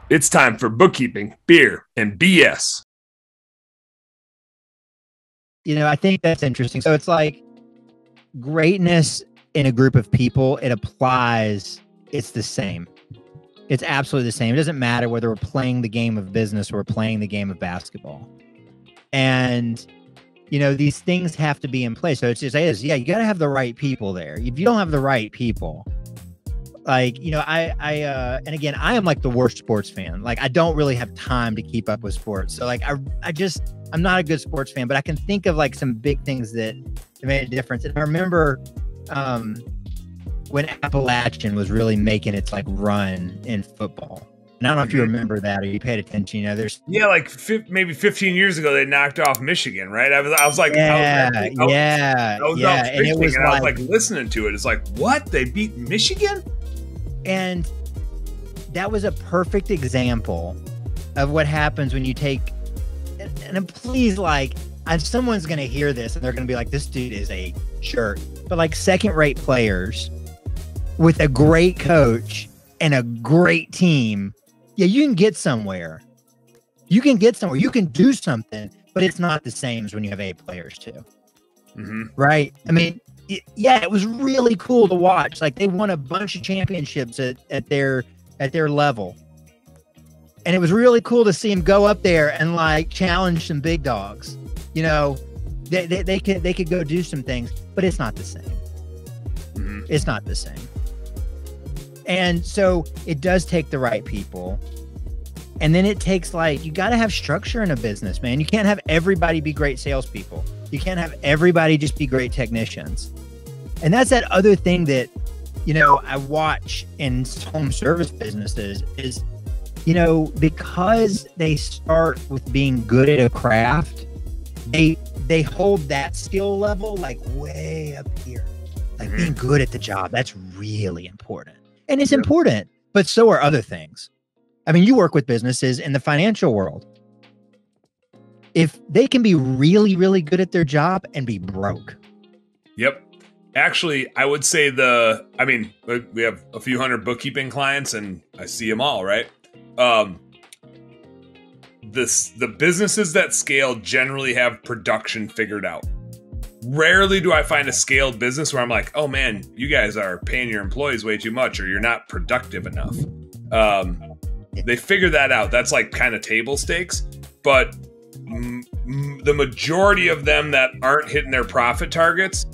It's time for bookkeeping, beer, and BS. I think that's interesting. So it's like greatness in a group of people, it applies, it's the same. It's absolutely the same. It doesn't matter whether we're playing the game of business or we're playing the game of basketball. And, these things have to be in place. So it's just, you got to have the right people there. If you don't have the right people, and again, I am like the worst sports fan. Like, I don't really have time to keep up with sports. So like, I'm not a good sports fan, but I can think of like some big things that made a difference. And I remember when Appalachian was really making its like run in football. And I don't know if you remember that or you paid attention. Maybe 15 years ago they knocked off Michigan, right? I was like, yeah. And it was I was like listening to it. It's like, what? They beat Michigan? And that was a perfect example of what happens when you take. And please, someone's going to hear this and they're going to be like, this dude is a jerk. But like second-rate players with a great coach and a great team, you can get somewhere. You can do something, but it's not the same as when you have A players too. Mm-hmm. Right? I mean, it was really cool to watch. Like, they won a bunch of championships at their level. And it was really cool to see him go up there and like challenge some big dogs. They could go do some things, but it's not the same. Mm-hmm. It's not the same. And so it does take the right people. And then it takes you got to have structure in a business, man. You can't have everybody be great salespeople. You can't have everybody just be great technicians. And that's that other thing that, I watch in home service businesses is, because they start with being good at a craft, they hold that skill level like way up here. Like being good at the job, that's really important. And it's important, but so are other things. I mean, you work with businesses in the financial world. If they can be really, really good at their job and be broke. Yep. Actually, I would say we have a few hundred bookkeeping clients and I see them all, right? The businesses that scale generally have production figured out. Rarely do I find a scaled business where I'm like, oh man, you guys are paying your employees way too much or you're not productive enough. They figure that out. That's like kind of table stakes. But the majority of them that aren't hitting their profit targets,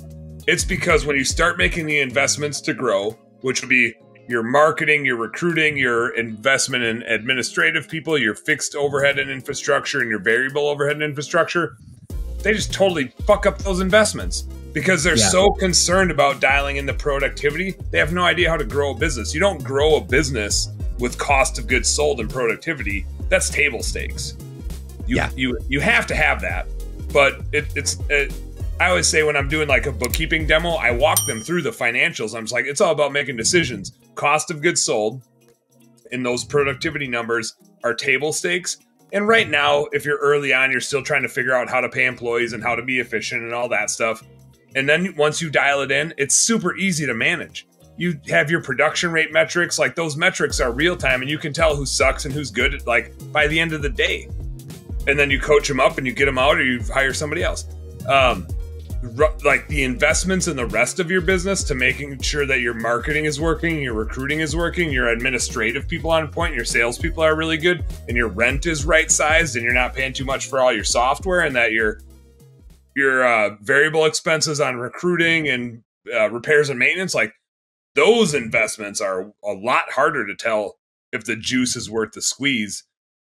it's because when you start making the investments to grow, which would be your marketing, your recruiting, your investment in administrative people, your fixed overhead and infrastructure, and your variable overhead and infrastructure, they just totally fuck up those investments because they're so concerned about dialing in the productivity. They have no idea how to grow a business. You don't grow a business with cost of goods sold and productivity. That's table stakes. You have to have that, but I always say when I'm doing like a bookkeeping demo, I walk them through the financials. I'm just like, it's all about making decisions. Cost of goods sold and those productivity numbers are table stakes. And right now, if you're early on, you're still trying to figure out how to pay employees and how to be efficient and all that stuff. And then once you dial it in, it's super easy to manage. You have your production rate metrics, like those metrics are real time and you can tell who sucks and who's good like by the end of the day. And then you coach them up and you get them out or you hire somebody else. Like the investments in the rest of your business to making sure that your marketing is working, your recruiting is working, your administrative people on point, your sales people are really good, and your rent is right sized and you're not paying too much for all your software, and that your variable expenses on recruiting and repairs and maintenance, like those investments are a lot harder to tell if the juice is worth the squeeze.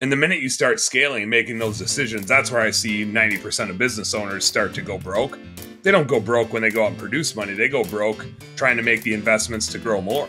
And the minute you start scaling and making those decisions, that's where I see 90% of business owners start to go broke. They don't go broke when they go out and produce money. They go broke trying to make the investments to grow more.